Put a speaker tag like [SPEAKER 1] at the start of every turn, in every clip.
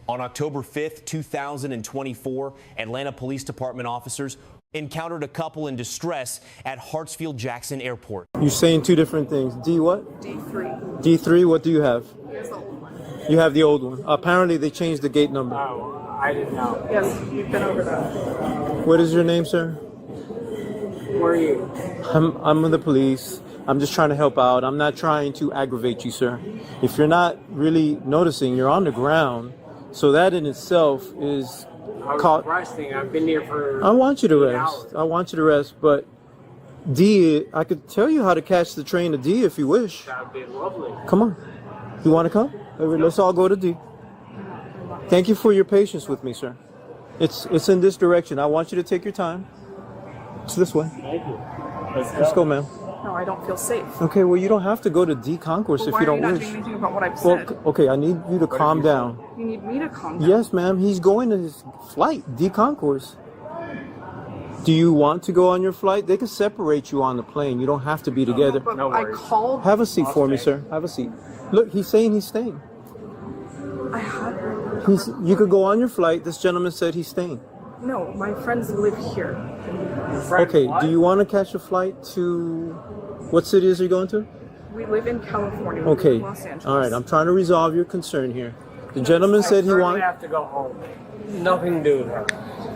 [SPEAKER 1] On October 5th, 2024, Atlanta Police Department officers encountered a couple in distress at Hartsfield-Jackson Airport.
[SPEAKER 2] You're saying two different things. D what?
[SPEAKER 3] D3.
[SPEAKER 2] D3, what do you have?
[SPEAKER 3] It's the old one.
[SPEAKER 2] You have the old one. Apparently they changed the gate number.
[SPEAKER 4] Oh, I didn't know.
[SPEAKER 3] Yes, we've been over that.
[SPEAKER 2] What is your name, sir?
[SPEAKER 4] Where are you?
[SPEAKER 2] I'm with the police. I'm just trying to help out. I'm not trying to aggravate you, sir. If you're not really noticing, you're on the ground. So that in itself is
[SPEAKER 4] Resting. I've been here for.
[SPEAKER 2] I want you to
[SPEAKER 4] 8
[SPEAKER 2] rest.
[SPEAKER 4] hours.
[SPEAKER 2] I want you to rest, but D, I could tell you how to catch the train to D if you wish.
[SPEAKER 4] That would be lovely.
[SPEAKER 2] Come on. You want to come? Let's all go to D. Thank you for your patience with me, sir. It's in this direction. I want you to take your time. It's this way.
[SPEAKER 4] Thank you.
[SPEAKER 2] Let's go, ma'am.
[SPEAKER 3] No, I don't feel safe.
[SPEAKER 2] Okay, well, you don't have to go to D concourse if you don't
[SPEAKER 3] Why are you not
[SPEAKER 2] wish.
[SPEAKER 3] doing anything about what I've
[SPEAKER 2] Well,
[SPEAKER 3] said?
[SPEAKER 2] okay, I need you to calm down.
[SPEAKER 3] You need me to calm down.
[SPEAKER 2] Yes, ma'am. He's going to his flight, D concourse. Do you want to go on your flight? They can separate you on the plane. You don't have to be together.
[SPEAKER 3] But
[SPEAKER 4] No
[SPEAKER 3] I
[SPEAKER 4] worries.
[SPEAKER 3] called.
[SPEAKER 2] Have a seat
[SPEAKER 4] I'll
[SPEAKER 2] for me,
[SPEAKER 4] stay.
[SPEAKER 2] sir. Have a seat. Look, he's saying he's staying.
[SPEAKER 3] I had.
[SPEAKER 2] You could go on your flight. This gentleman said he's staying.
[SPEAKER 3] No, my friends live here.
[SPEAKER 2] Okay, do you want to catch a flight to... What city is he going to?
[SPEAKER 3] We live in California. We live
[SPEAKER 2] Okay,
[SPEAKER 3] in Los Angeles.
[SPEAKER 2] all right. I'm trying to resolve your concern here. The gentleman said he
[SPEAKER 4] I
[SPEAKER 2] wanted...
[SPEAKER 4] have to go home. Nothing to do with her.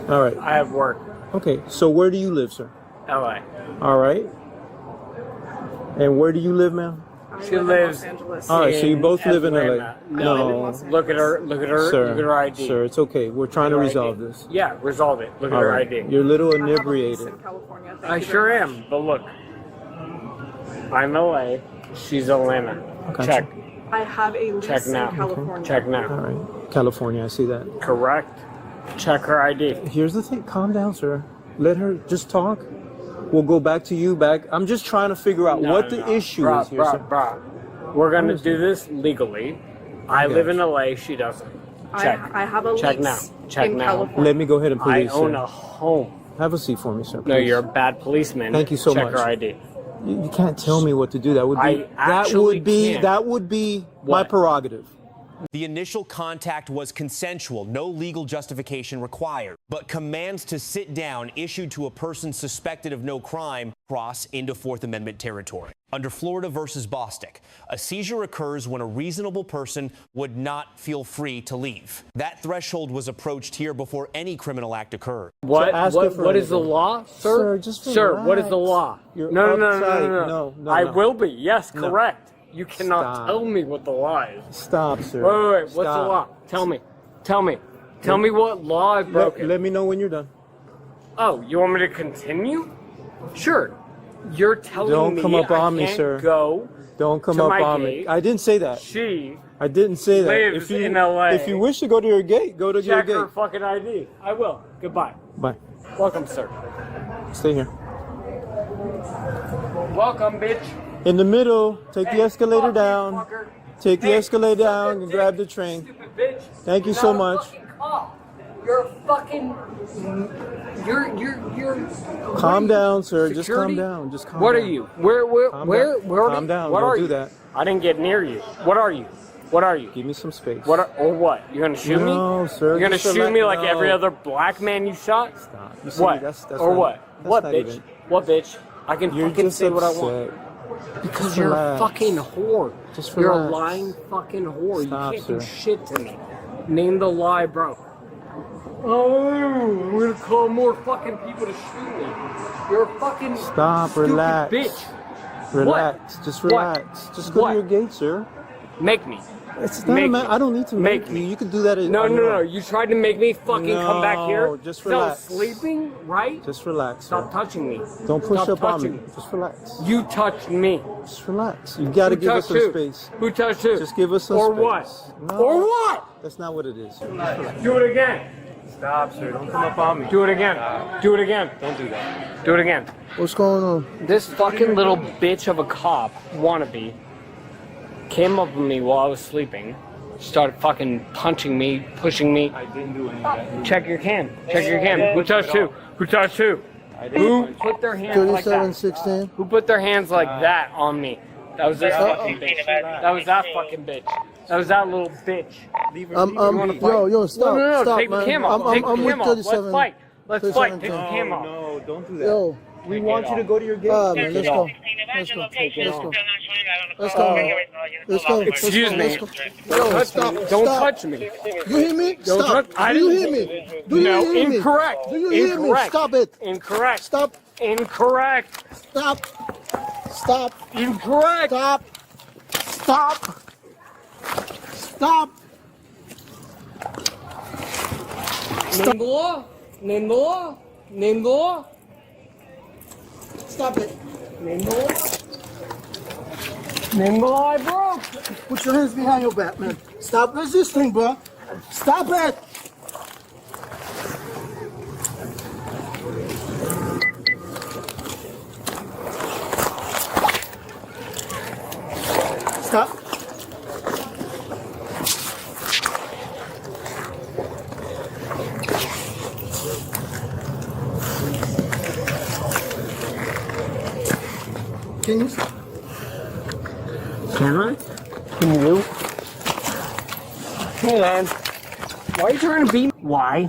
[SPEAKER 2] All right.
[SPEAKER 4] I have work.
[SPEAKER 2] Okay, so where do you live, sir?
[SPEAKER 4] LA.
[SPEAKER 2] All right. And where do you live, ma'am?
[SPEAKER 3] I
[SPEAKER 4] She
[SPEAKER 3] live
[SPEAKER 4] lives.
[SPEAKER 3] in Los Angeles.
[SPEAKER 2] All right, so you both live in LA.
[SPEAKER 4] Atlanta.
[SPEAKER 2] No,
[SPEAKER 4] Look at her. Look at her.
[SPEAKER 2] sir.
[SPEAKER 4] Look at her ID.
[SPEAKER 2] Sir, it's okay. We're trying to
[SPEAKER 4] Her
[SPEAKER 2] resolve
[SPEAKER 4] ID.
[SPEAKER 2] this.
[SPEAKER 4] Yeah, resolve it. Look at
[SPEAKER 2] All
[SPEAKER 4] her
[SPEAKER 2] right.
[SPEAKER 4] ID.
[SPEAKER 2] You're a little
[SPEAKER 3] I have a lease
[SPEAKER 2] inebriated.
[SPEAKER 3] in California. Thank
[SPEAKER 4] I
[SPEAKER 3] you
[SPEAKER 4] sure
[SPEAKER 3] very much.
[SPEAKER 4] am. But look, I'm LA. She's Atlanta.
[SPEAKER 2] Okay.
[SPEAKER 4] Check.
[SPEAKER 3] I have a lease
[SPEAKER 4] Check now.
[SPEAKER 3] in California.
[SPEAKER 4] Check
[SPEAKER 2] All
[SPEAKER 4] now.
[SPEAKER 2] right. California, I see that.
[SPEAKER 4] Correct. Check her ID.
[SPEAKER 2] Here's the thing. Calm down, sir. Let her just talk. We'll go back to you back. I'm just trying to figure out what the issue
[SPEAKER 4] Bruh,
[SPEAKER 2] is here, sir.
[SPEAKER 4] bruh. We're gonna do this legally. I live in LA. She doesn't. Check.
[SPEAKER 3] I have a
[SPEAKER 4] Check
[SPEAKER 3] lease
[SPEAKER 4] now. Check
[SPEAKER 3] in
[SPEAKER 4] now.
[SPEAKER 3] California.
[SPEAKER 2] Let me go ahead and
[SPEAKER 4] I
[SPEAKER 2] police,
[SPEAKER 4] own
[SPEAKER 2] sir.
[SPEAKER 4] a home.
[SPEAKER 2] Have a seat for me, sir.
[SPEAKER 4] No,
[SPEAKER 2] please.
[SPEAKER 4] you're a bad policeman.
[SPEAKER 2] Thank you so
[SPEAKER 4] Check
[SPEAKER 2] much.
[SPEAKER 4] her ID.
[SPEAKER 2] You can't tell me what to do. That would be
[SPEAKER 4] I actually can.
[SPEAKER 2] that would be my
[SPEAKER 4] What?
[SPEAKER 2] prerogative.
[SPEAKER 1] The initial contact was consensual, no legal justification required. But commands to sit down issued to a person suspected of no crime cross into Fourth Amendment territory. Under Florida versus Bostick, a seizure occurs when a reasonable person would not feel free to leave. That threshold was approached here before any criminal act occurred.
[SPEAKER 4] What?
[SPEAKER 2] ask her for
[SPEAKER 4] What is the
[SPEAKER 2] anything.
[SPEAKER 4] law, sir?
[SPEAKER 2] Sir, just
[SPEAKER 4] Sir, what is the
[SPEAKER 2] relax.
[SPEAKER 4] law?
[SPEAKER 2] You're
[SPEAKER 4] No.
[SPEAKER 2] No,
[SPEAKER 4] I
[SPEAKER 2] no.
[SPEAKER 4] will be. Yes,
[SPEAKER 2] No.
[SPEAKER 4] correct. You cannot
[SPEAKER 2] Stop.
[SPEAKER 4] tell me what the law is.
[SPEAKER 2] Stop, sir.
[SPEAKER 4] Wait. What's the
[SPEAKER 2] Stop.
[SPEAKER 4] law? Tell me. Tell me. Tell me what law I've broken.
[SPEAKER 2] Let me know when you're done.
[SPEAKER 4] Oh, you want me to continue? Sure. You're telling
[SPEAKER 2] Don't
[SPEAKER 4] me
[SPEAKER 2] come up
[SPEAKER 4] I
[SPEAKER 2] on me,
[SPEAKER 4] can't
[SPEAKER 2] sir.
[SPEAKER 4] go.
[SPEAKER 2] Don't come
[SPEAKER 4] To
[SPEAKER 2] up
[SPEAKER 4] my
[SPEAKER 2] on me.
[SPEAKER 4] gate.
[SPEAKER 2] I didn't say that.
[SPEAKER 4] She
[SPEAKER 2] I didn't say that.
[SPEAKER 4] lives in LA.
[SPEAKER 2] If you wish to go to your gate, go to your
[SPEAKER 4] check
[SPEAKER 2] gate.
[SPEAKER 4] her fucking ID. I will. Goodbye.
[SPEAKER 2] Bye.
[SPEAKER 4] Welcome, sir.
[SPEAKER 2] Stay here.
[SPEAKER 4] Welcome, bitch.
[SPEAKER 2] In the middle, take the escalator
[SPEAKER 4] Fuck you,
[SPEAKER 2] down.
[SPEAKER 4] fucker.
[SPEAKER 2] Take the
[SPEAKER 4] Hey,
[SPEAKER 2] escalator
[SPEAKER 4] suck
[SPEAKER 2] down
[SPEAKER 4] a
[SPEAKER 2] and
[SPEAKER 4] dick,
[SPEAKER 2] grab the train.
[SPEAKER 4] Stupid bitch.
[SPEAKER 2] Thank you
[SPEAKER 4] You're
[SPEAKER 2] so
[SPEAKER 4] not a
[SPEAKER 2] much.
[SPEAKER 4] fucking cop. You're a fucking. You're.
[SPEAKER 2] Calm down, sir. Just calm
[SPEAKER 4] Security?
[SPEAKER 2] down. Just calm
[SPEAKER 4] What
[SPEAKER 2] down.
[SPEAKER 4] are you? Where
[SPEAKER 2] Calm
[SPEAKER 4] are
[SPEAKER 2] down.
[SPEAKER 4] you?
[SPEAKER 2] Calm down.
[SPEAKER 4] What
[SPEAKER 2] Don't
[SPEAKER 4] are
[SPEAKER 2] do
[SPEAKER 4] you?
[SPEAKER 2] that.
[SPEAKER 4] I didn't get near you. What are you? What are you?
[SPEAKER 2] Give me some space.
[SPEAKER 4] Or what? You're gonna shoot me?
[SPEAKER 2] No, sir.
[SPEAKER 4] You're gonna
[SPEAKER 2] just
[SPEAKER 4] shoot me like
[SPEAKER 2] relax.
[SPEAKER 4] every
[SPEAKER 2] No.
[SPEAKER 4] other black man you shot?
[SPEAKER 2] Stop. You see,
[SPEAKER 4] What?
[SPEAKER 2] That's
[SPEAKER 4] or
[SPEAKER 2] not,
[SPEAKER 4] what?
[SPEAKER 2] that's
[SPEAKER 4] What,
[SPEAKER 2] not
[SPEAKER 4] bitch?
[SPEAKER 2] even-
[SPEAKER 4] What, bitch? I can
[SPEAKER 2] You're
[SPEAKER 4] fucking
[SPEAKER 2] just
[SPEAKER 4] say
[SPEAKER 2] upset.
[SPEAKER 4] what I want. Because
[SPEAKER 2] Just
[SPEAKER 4] you're
[SPEAKER 2] relax.
[SPEAKER 4] a fucking whore.
[SPEAKER 2] Just
[SPEAKER 4] You're a
[SPEAKER 2] relax.
[SPEAKER 4] lying fucking whore.
[SPEAKER 2] Stop,
[SPEAKER 4] you can't do
[SPEAKER 2] sir.
[SPEAKER 4] shit to me. Name the lie, bro. Oh, I'm gonna call more fucking people to shoot me. You're a fucking
[SPEAKER 2] Stop.
[SPEAKER 4] stupid
[SPEAKER 2] Relax.
[SPEAKER 4] bitch.
[SPEAKER 2] Relax. Just
[SPEAKER 4] What?
[SPEAKER 2] relax. Just go
[SPEAKER 4] What?
[SPEAKER 2] to your gate, sir.
[SPEAKER 4] Make me.
[SPEAKER 2] It's not
[SPEAKER 4] Make
[SPEAKER 2] a
[SPEAKER 4] me.
[SPEAKER 2] I don't need to
[SPEAKER 4] Make
[SPEAKER 2] make
[SPEAKER 4] me.
[SPEAKER 2] you. You can do that.
[SPEAKER 4] No.
[SPEAKER 2] on your own.
[SPEAKER 4] You tried to make me fucking come back here.
[SPEAKER 2] No, just
[SPEAKER 4] Still
[SPEAKER 2] relax.
[SPEAKER 4] sleeping, right?
[SPEAKER 2] Just relax, sir.
[SPEAKER 4] Stop touching me.
[SPEAKER 2] Don't push
[SPEAKER 4] Stop
[SPEAKER 2] up on
[SPEAKER 4] touching
[SPEAKER 2] me. Just relax.
[SPEAKER 4] You touched me.
[SPEAKER 2] Just relax. You gotta
[SPEAKER 4] Who
[SPEAKER 2] give us
[SPEAKER 4] touched
[SPEAKER 2] some
[SPEAKER 4] who?
[SPEAKER 2] space.
[SPEAKER 4] Who touched who?
[SPEAKER 2] Just give us some
[SPEAKER 4] or
[SPEAKER 2] space.
[SPEAKER 4] what?
[SPEAKER 2] No.
[SPEAKER 4] Or what?
[SPEAKER 2] That's not what it is. Just relax.
[SPEAKER 4] Do it again.
[SPEAKER 2] Stop, sir. Don't come up on me.
[SPEAKER 4] Do it again. Do it again.
[SPEAKER 2] Don't do that.
[SPEAKER 4] Do it again.
[SPEAKER 2] What's going on?
[SPEAKER 4] This fucking little bitch of a cop, wannabe, came up with me while I was sleeping, started fucking punching me, pushing me.
[SPEAKER 2] I didn't do any of that.
[SPEAKER 4] Check your cam. Check your cam. Who touched who? Who touched who? Who put their hands like that?
[SPEAKER 2] 3716.
[SPEAKER 4] Who put their hands like that on me? That was this fucking bitch. That was that fucking bitch. That was that little bitch.
[SPEAKER 5] Yo, stop.
[SPEAKER 4] No,
[SPEAKER 5] Stop,
[SPEAKER 4] take the
[SPEAKER 5] man.
[SPEAKER 4] cam off. Take the
[SPEAKER 5] I'm
[SPEAKER 4] cam
[SPEAKER 5] with
[SPEAKER 4] off.
[SPEAKER 5] 37.
[SPEAKER 4] Let's fight. Let's fight. Take the
[SPEAKER 5] No,
[SPEAKER 4] cam off.
[SPEAKER 2] No, don't do that.
[SPEAKER 5] Yo,
[SPEAKER 2] We want you to go to your gate.
[SPEAKER 5] man, let's go. Let's go. Let's go. Let's go. Let's go.
[SPEAKER 4] Excuse me.
[SPEAKER 5] Let's go. Yo, stop.
[SPEAKER 4] Don't
[SPEAKER 5] Stop.
[SPEAKER 4] touch me.
[SPEAKER 5] You hear me? Stop.
[SPEAKER 4] I
[SPEAKER 5] Do you
[SPEAKER 4] didn't-
[SPEAKER 5] hear me? Do you
[SPEAKER 4] No,
[SPEAKER 5] hear me?
[SPEAKER 4] incorrect.
[SPEAKER 5] Do you hear me?
[SPEAKER 4] Incorrect.
[SPEAKER 5] Stop it.
[SPEAKER 4] Incorrect.
[SPEAKER 5] Stop.
[SPEAKER 4] Incorrect.
[SPEAKER 5] Stop. Stop.
[SPEAKER 4] Incorrect.
[SPEAKER 5] Stop. Stop. Stop.
[SPEAKER 4] Name the law. Name the law. Name the law.
[SPEAKER 5] Stop it.
[SPEAKER 4] Name the law. Name the law I broke.
[SPEAKER 5] Put your hands behind your back, man. Stop resisting, bro. Stop it. Stop. Can you stop?
[SPEAKER 4] Can I? Can you? Hey, man. Why are you trying to beat me? Why?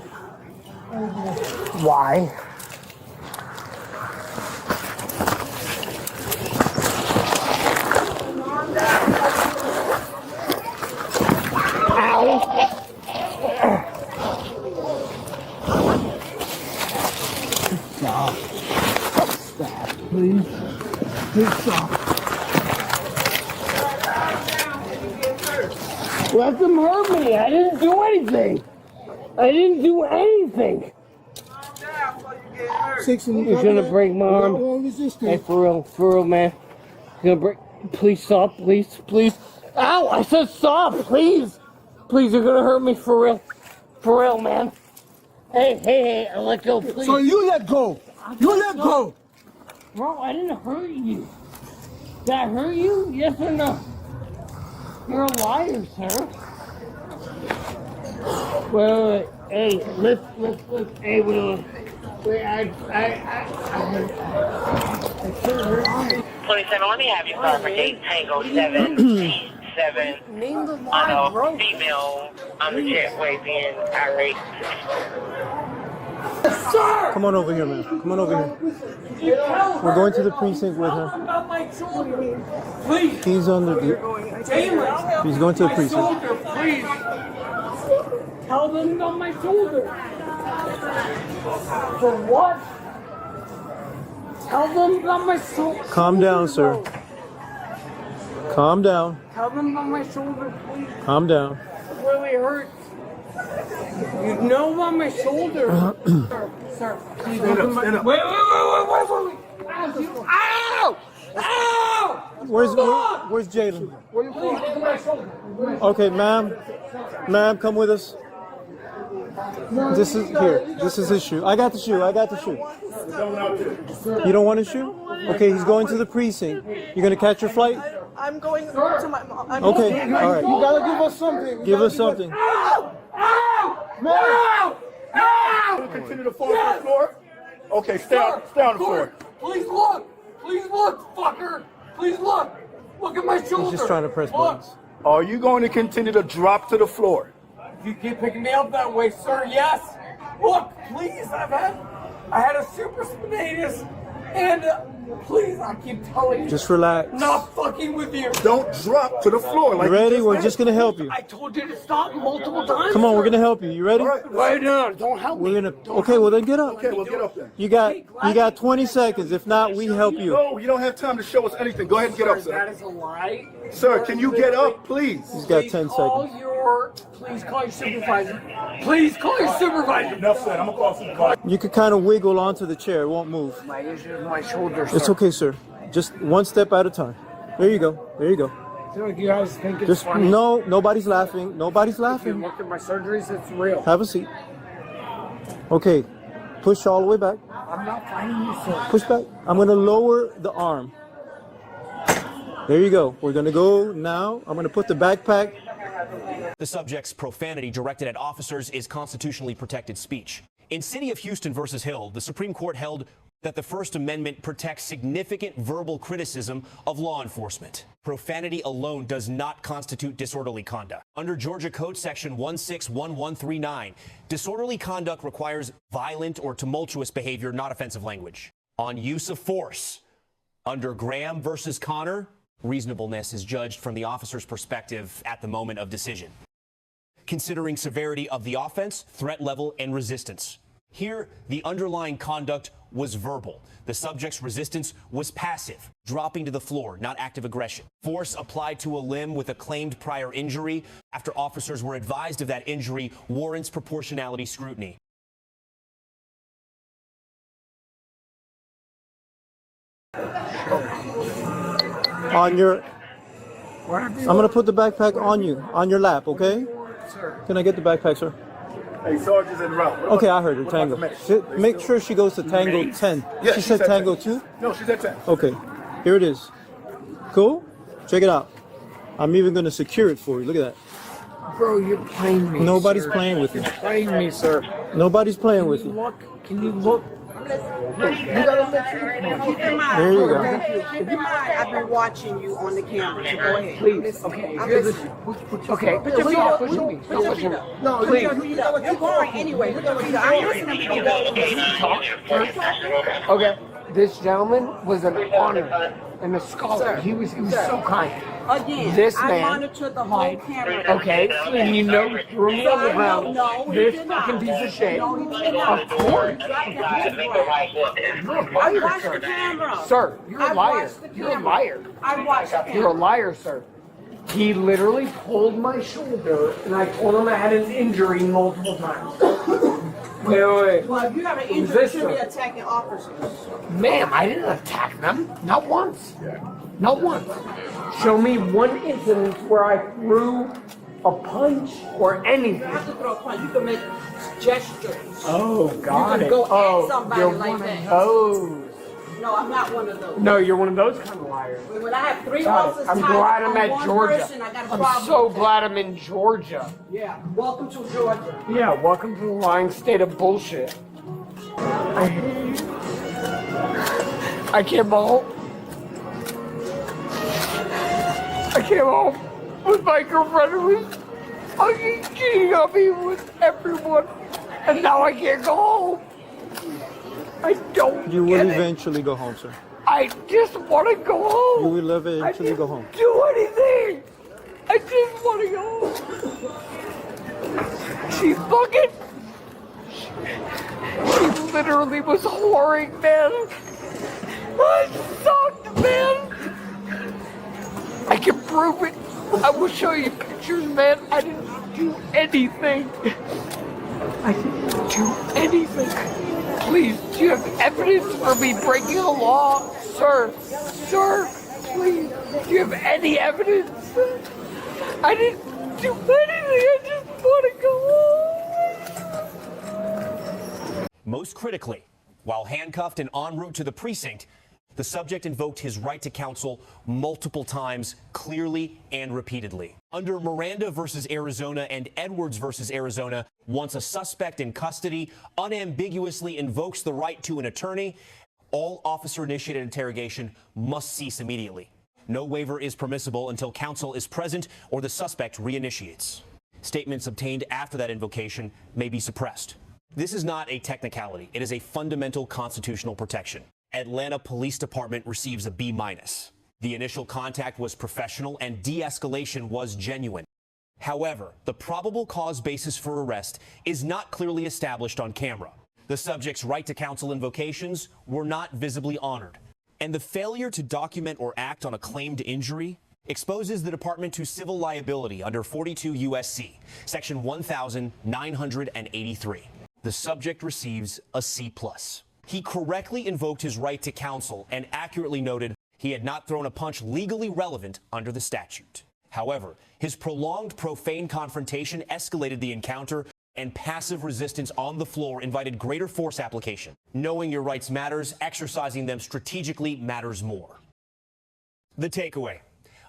[SPEAKER 4] Why? Stop. Stop, please. Please stop. Let them hurt me. I didn't do anything. I didn't do anything. You're gonna break my arm. Hey, for real, man. You're gonna break. Please stop, please, please. Ow! I said stop, please. Please, you're gonna hurt me for real, man. Hey, I let go, please.
[SPEAKER 5] So you let go. You let go.
[SPEAKER 4] Bro, I didn't hurt you. Did I hurt you? Yes or no? You're a liar, sir. Wait. Hey, lift. Hey, wait. I can't hurt you.
[SPEAKER 6] 27, let me have you start for gate Tango 7, 7
[SPEAKER 4] Name the
[SPEAKER 6] on
[SPEAKER 4] line,
[SPEAKER 6] a
[SPEAKER 4] bro.
[SPEAKER 6] female on the jetway being irate.
[SPEAKER 4] Sir!
[SPEAKER 2] Come on over here, man. Come on over here. We're going to the precinct with her.
[SPEAKER 4] About my shoulder. Please.
[SPEAKER 2] He's under the.
[SPEAKER 4] Taylor.
[SPEAKER 2] He's going to the
[SPEAKER 4] My
[SPEAKER 2] precinct.
[SPEAKER 4] shoulder, please. Tell them about my shoulder. For what? Tell them about my shoulder.
[SPEAKER 2] Calm down, sir. Calm down.
[SPEAKER 4] Tell them about my shoulder, please.
[SPEAKER 2] Calm down.
[SPEAKER 4] It really hurts. You know about my shoulder. Sir, please look at my... Wait. Ow! Ow!
[SPEAKER 2] Where's Jalen?
[SPEAKER 4] Please look at my shoulder.
[SPEAKER 2] Okay, ma'am, come with us. This is his shoe. I got the shoe. You don't want his shoe? Okay, he's going to the precinct. You're gonna catch your flight?
[SPEAKER 3] I'm going to my mom.
[SPEAKER 2] Okay, all right.
[SPEAKER 5] You gotta give us something.
[SPEAKER 2] Give us something.
[SPEAKER 4] Ow! Ow! Ow!
[SPEAKER 7] Continue to fall to the floor? Okay, stay on the floor.
[SPEAKER 4] Please look! Please look, fucker! Please look! Look at my shoulder!
[SPEAKER 2] He's just trying to press
[SPEAKER 4] Look.
[SPEAKER 2] buttons.
[SPEAKER 7] Are you going to continue to drop to the floor?
[SPEAKER 4] If you keep picking me up that way, sir, yes! Look, please, I had a super spinatus, and please, I keep telling you,
[SPEAKER 2] Just relax.
[SPEAKER 4] not fucking with you.
[SPEAKER 7] Don't drop to the floor like
[SPEAKER 2] You ready?
[SPEAKER 7] you
[SPEAKER 2] We're
[SPEAKER 7] did.
[SPEAKER 2] just gonna help you.
[SPEAKER 4] I told you to stop multiple times.
[SPEAKER 2] Come on,
[SPEAKER 4] sir.
[SPEAKER 2] we're gonna help you. You ready?
[SPEAKER 7] All right.
[SPEAKER 4] Wait, no, don't help me.
[SPEAKER 2] We're gonna.
[SPEAKER 4] Don't
[SPEAKER 2] Okay,
[SPEAKER 4] help
[SPEAKER 2] well
[SPEAKER 4] me.
[SPEAKER 2] then get up.
[SPEAKER 7] Okay, we'll get up then.
[SPEAKER 2] You got 20 seconds. If not, we help you.
[SPEAKER 7] No, you don't have time to show us anything. Go ahead and get up,
[SPEAKER 4] That
[SPEAKER 7] sir.
[SPEAKER 4] is a lie.
[SPEAKER 7] Sir, can you get up, please?
[SPEAKER 2] He's got 10 seconds.
[SPEAKER 4] Please call your supervisor. Please call your supervisor.
[SPEAKER 7] Enough said. I'm gonna call supervisor.
[SPEAKER 2] You could kind of wiggle onto the chair. It won't move.
[SPEAKER 4] My issue is my shoulder,
[SPEAKER 2] It's okay, sir. Just one step at a time. There you go. There you go.
[SPEAKER 4] So you guys think it's
[SPEAKER 2] Just
[SPEAKER 4] funny?
[SPEAKER 2] no. Nobody's laughing. Nobody's
[SPEAKER 4] If you
[SPEAKER 2] laughing.
[SPEAKER 4] looked at my surgeries, it's real.
[SPEAKER 2] Have a seat. Okay. Push all the way back.
[SPEAKER 4] I'm not fighting you, sir.
[SPEAKER 2] Push back. I'm gonna lower the arm. There you go. We're gonna go now. I'm gonna put the backpack.
[SPEAKER 1] The subject's profanity directed at officers is constitutionally protected speech. In City of Houston versus Hill, the Supreme Court held that the First Amendment protects significant verbal criticism of law enforcement. Profanity alone does not constitute disorderly conduct. Under Georgia Code Section 161139, disorderly conduct requires violent or tumultuous behavior, not offensive language. On use of force, under Graham versus Connor, reasonableness is judged from the officer's perspective at the moment of decision, considering severity of the offense, threat level, and resistance. Here, the underlying conduct was verbal. The subject's resistance was passive, dropping to the floor, not active aggression. Force applied to a limb with a claimed prior injury after officers were advised of that injury warrants proportionality scrutiny.
[SPEAKER 2] I'm going to put the backpack on you, on your lap, okay?
[SPEAKER 7] Sir.
[SPEAKER 2] Can I get the backpack, sir?
[SPEAKER 7] Hey, Sergeant's en route.
[SPEAKER 2] Okay, I heard her. Tango. Make sure she goes to Tango 10.
[SPEAKER 7] Yeah,
[SPEAKER 2] she said Tango 2?
[SPEAKER 7] No, she's at 10.
[SPEAKER 2] Okay, here it is. Cool? Check it out. I'm even going to secure it for you. Look at that.
[SPEAKER 4] Bro, you're playing me.
[SPEAKER 2] Nobody's
[SPEAKER 4] sir.
[SPEAKER 2] playing with you.
[SPEAKER 4] You're playing me, sir.
[SPEAKER 2] Nobody's playing with you.
[SPEAKER 4] Look, can you look?
[SPEAKER 3] Keep in mind,
[SPEAKER 2] There you go.
[SPEAKER 3] keep in mind, I've been watching you on the camera, so go ahead.
[SPEAKER 4] Please. Okay,
[SPEAKER 3] I'm
[SPEAKER 4] good.
[SPEAKER 3] listening.
[SPEAKER 4] Okay,
[SPEAKER 3] Put your feet
[SPEAKER 4] stop
[SPEAKER 3] up.
[SPEAKER 4] pushing me.
[SPEAKER 3] Put
[SPEAKER 4] Stop
[SPEAKER 3] your
[SPEAKER 4] pushing
[SPEAKER 3] feet
[SPEAKER 4] me.
[SPEAKER 3] up.
[SPEAKER 4] No,
[SPEAKER 3] Put
[SPEAKER 4] please.
[SPEAKER 3] your feet up. You're going anyway. Put your feet up. I'm listening to you.
[SPEAKER 4] Okay, this gentleman was an honor and a scholar.
[SPEAKER 3] Sir.
[SPEAKER 4] He was so kind.
[SPEAKER 3] Again,
[SPEAKER 4] This
[SPEAKER 3] I
[SPEAKER 4] man
[SPEAKER 3] monitor the whole camera.
[SPEAKER 4] Okay, and you know he threw me on the ground.
[SPEAKER 3] No, he
[SPEAKER 4] This
[SPEAKER 3] did not.
[SPEAKER 4] fucking piece of shit.
[SPEAKER 3] No, he did not.
[SPEAKER 4] Of course.
[SPEAKER 3] I watched the camera.
[SPEAKER 4] Sir, you're a
[SPEAKER 3] I
[SPEAKER 4] liar.
[SPEAKER 3] watched the
[SPEAKER 4] You're a
[SPEAKER 3] camera.
[SPEAKER 4] liar.
[SPEAKER 3] I watched the camera.
[SPEAKER 4] You're a liar, sir. He literally pulled my shoulder, and I told him I had an injury multiple times. Wait.
[SPEAKER 3] Well, if you have an
[SPEAKER 4] Who's
[SPEAKER 3] injury, you
[SPEAKER 4] this,
[SPEAKER 3] should be
[SPEAKER 4] sir?
[SPEAKER 3] attacking officers.
[SPEAKER 4] Ma'am, I didn't attack them. Not once. Not once. Show me one incident where I threw a punch or
[SPEAKER 3] You
[SPEAKER 4] anything.
[SPEAKER 3] have to throw a punch. You can make gestures.
[SPEAKER 4] Oh, got
[SPEAKER 3] You
[SPEAKER 4] it.
[SPEAKER 3] can go at
[SPEAKER 4] Oh,
[SPEAKER 3] somebody
[SPEAKER 4] you're
[SPEAKER 3] like
[SPEAKER 4] one
[SPEAKER 3] that.
[SPEAKER 4] of those.
[SPEAKER 3] No, I'm not one of those.
[SPEAKER 4] No, you're one of those kind of liars.
[SPEAKER 3] When I have three
[SPEAKER 4] Got it.
[SPEAKER 3] officers
[SPEAKER 4] I'm
[SPEAKER 3] tied
[SPEAKER 4] glad I'm
[SPEAKER 3] on
[SPEAKER 4] at
[SPEAKER 3] one
[SPEAKER 4] Georgia.
[SPEAKER 3] person, I got a
[SPEAKER 4] I'm
[SPEAKER 3] problem
[SPEAKER 4] so
[SPEAKER 3] with that.
[SPEAKER 4] glad I'm in Georgia.
[SPEAKER 3] Yeah, welcome to Georgia.
[SPEAKER 4] Yeah, welcome to the lying state of bullshit. I hate you. I came home. I came home with my girlfriend who was fucking cheating on me with everyone. And now I can't go home. I don't
[SPEAKER 2] You will
[SPEAKER 4] get it.
[SPEAKER 2] eventually go home, sir.
[SPEAKER 4] I just want to go home.
[SPEAKER 2] You will
[SPEAKER 4] I
[SPEAKER 2] eventually
[SPEAKER 4] didn't
[SPEAKER 2] go home.
[SPEAKER 4] do anything. I just want to go home. She fucking. She literally was whoring, man. I sucked, man. I can prove it. I will show you pictures, man. I didn't do anything. I didn't do anything. Please, do you have evidence for me breaking the law? Sir, please, do you have any evidence? I didn't do anything. I just want to go home.
[SPEAKER 1] Most critically, while handcuffed and en route to the precinct, the subject invoked his right to counsel multiple times, clearly and repeatedly. Under Miranda versus Arizona and Edwards versus Arizona, once a suspect in custody unambiguously invokes the right to an attorney, all officer-initiated interrogation must cease immediately. No waiver is permissible until counsel is present or the suspect reinitiates. Statements obtained after that invocation may be suppressed. This is not a technicality. It is a fundamental constitutional protection. Atlanta Police Department receives a B-. The initial contact was professional and de-escalation was genuine. However, the probable cause basis for arrest is not clearly established on camera. The subject's right to counsel invocations were not visibly honored. And the failure to document or act on a claimed injury exposes the department to civil liability under 42 U.S.C. Section 1983. The subject receives a C+. He correctly invoked his right to counsel and accurately noted he had not thrown a punch legally relevant under the statute. However, his prolonged profane confrontation escalated the encounter, and passive resistance on the floor invited greater force application. Knowing your rights matters, exercising them strategically matters more. The takeaway: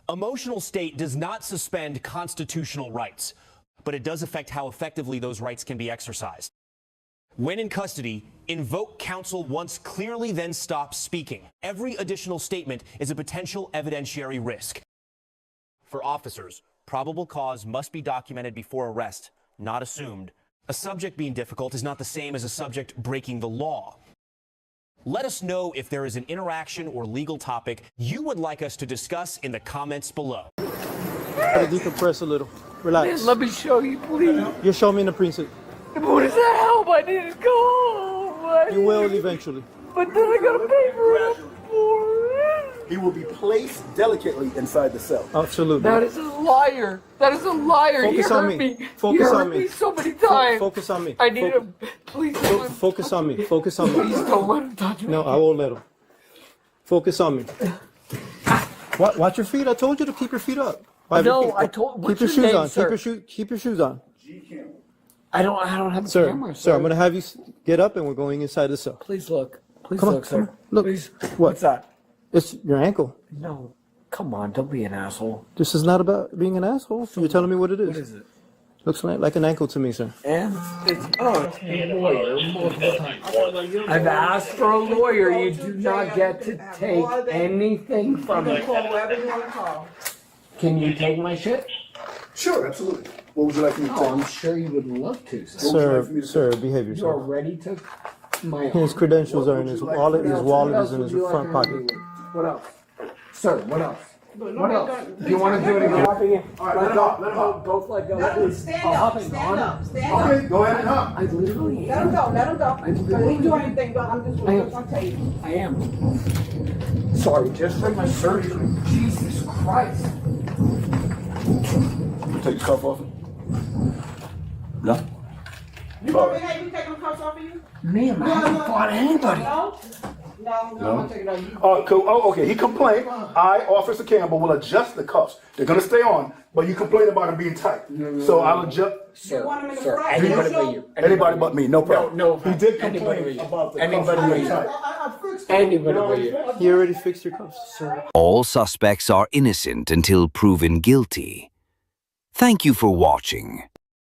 [SPEAKER 1] emotional state does not suspend constitutional rights, but it does affect how effectively those rights can be exercised. When in custody, invoke counsel once clearly, then stop speaking. Every additional statement is a potential evidentiary risk. For officers, probable cause must be documented before arrest, not assumed. A subject being difficult is not the same as a subject breaking the law. Let us know if there is an interaction or legal topic you would like us to discuss in the comments below.
[SPEAKER 2] Try to decompress a little. Relax.
[SPEAKER 4] Man, let me show you, please.
[SPEAKER 2] You'll show me in the precinct.
[SPEAKER 4] What is that help? I need to go home.
[SPEAKER 2] You will eventually.
[SPEAKER 4] But then I gotta pay for it.
[SPEAKER 7] He will be placed delicately inside the cell.
[SPEAKER 2] Absolutely.
[SPEAKER 4] That is a liar. That is a liar.
[SPEAKER 2] Focus
[SPEAKER 4] He
[SPEAKER 2] on
[SPEAKER 4] hurt
[SPEAKER 2] me.
[SPEAKER 4] me.
[SPEAKER 2] Focus
[SPEAKER 4] He hurt
[SPEAKER 2] on me.
[SPEAKER 4] me so many times.
[SPEAKER 2] Focus on me.
[SPEAKER 4] I need him. Please don't let him.
[SPEAKER 2] Focus on me. Focus on me.
[SPEAKER 4] Please don't let him touch me.
[SPEAKER 2] No, I won't let him. Focus on me. Watch your feet. I told you to keep your feet up.
[SPEAKER 4] No, I told.
[SPEAKER 2] Keep
[SPEAKER 4] What's
[SPEAKER 2] your
[SPEAKER 4] your
[SPEAKER 2] shoes
[SPEAKER 4] name,
[SPEAKER 2] on.
[SPEAKER 4] sir?
[SPEAKER 2] Keep your shoes on.
[SPEAKER 4] I don't have a
[SPEAKER 2] Sir,
[SPEAKER 4] camera,
[SPEAKER 2] sir, I'm gonna have you get up and we're going inside the cell.
[SPEAKER 4] Please look. Please
[SPEAKER 2] Come on,
[SPEAKER 4] look,
[SPEAKER 2] come
[SPEAKER 4] sir.
[SPEAKER 2] on. Look.
[SPEAKER 4] Please.
[SPEAKER 2] What?
[SPEAKER 4] What's that?
[SPEAKER 2] It's your ankle.
[SPEAKER 4] No. Come on, don't be an asshole.
[SPEAKER 2] This is not about being an asshole. You're telling me what it is.
[SPEAKER 4] What is it?
[SPEAKER 2] Looks like an ankle to me, sir.
[SPEAKER 4] And it's a lawyer multiple times. I've asked for a lawyer. You do not get to take anything from me.
[SPEAKER 3] Call whoever you want to call.
[SPEAKER 4] Can you take my shit?
[SPEAKER 7] Sure, absolutely. What would you like me to
[SPEAKER 4] Oh, I'm
[SPEAKER 7] take?
[SPEAKER 4] sure you would love to, sir.
[SPEAKER 2] Sir, behave
[SPEAKER 4] You
[SPEAKER 2] yourself.
[SPEAKER 4] already took my
[SPEAKER 2] His credentials are in his wallet. His wallet is in his front pocket.
[SPEAKER 4] What else? Sir, what else? What else? Do you want to do it again?
[SPEAKER 7] All right, let him hop. Let him hop.
[SPEAKER 4] Both let go.
[SPEAKER 3] Let him
[SPEAKER 4] please.
[SPEAKER 3] stand
[SPEAKER 4] I'll hop
[SPEAKER 3] up.
[SPEAKER 4] in
[SPEAKER 3] Stand
[SPEAKER 4] on
[SPEAKER 3] up.
[SPEAKER 4] it.
[SPEAKER 3] Stand up.
[SPEAKER 7] Okay, go ahead and hop.
[SPEAKER 4] I literally
[SPEAKER 3] Let him go. Let him go. Because he do anything, but I'm just going to tell you.
[SPEAKER 4] I am. Sorry, just for my surgery. Jesus Christ.
[SPEAKER 7] Take the cuff off. No.
[SPEAKER 3] You want me to have you taking the cuffs off of you?
[SPEAKER 4] Ma'am, I haven't fought anybody.
[SPEAKER 3] No. No, I'm going to take it off you.
[SPEAKER 7] Cool. Oh, okay. He complained. I, Officer Campbell, will adjust the cuffs. They're gonna stay on, but you complain about them being tight. So I'll adjust.
[SPEAKER 3] You want him in the
[SPEAKER 4] Sir,
[SPEAKER 3] front?
[SPEAKER 4] anybody
[SPEAKER 3] No,
[SPEAKER 4] but you.
[SPEAKER 7] Anybody but me, no problem.
[SPEAKER 4] No,
[SPEAKER 7] He did
[SPEAKER 4] anybody
[SPEAKER 7] complain
[SPEAKER 4] but you.
[SPEAKER 7] about the
[SPEAKER 4] Anybody
[SPEAKER 7] cuffs
[SPEAKER 4] but
[SPEAKER 7] being
[SPEAKER 4] you.
[SPEAKER 7] tight.
[SPEAKER 4] Anybody but you.
[SPEAKER 2] He already fixed your cuffs, sir.
[SPEAKER 8] All suspects are innocent until proven guilty. Thank you for watching.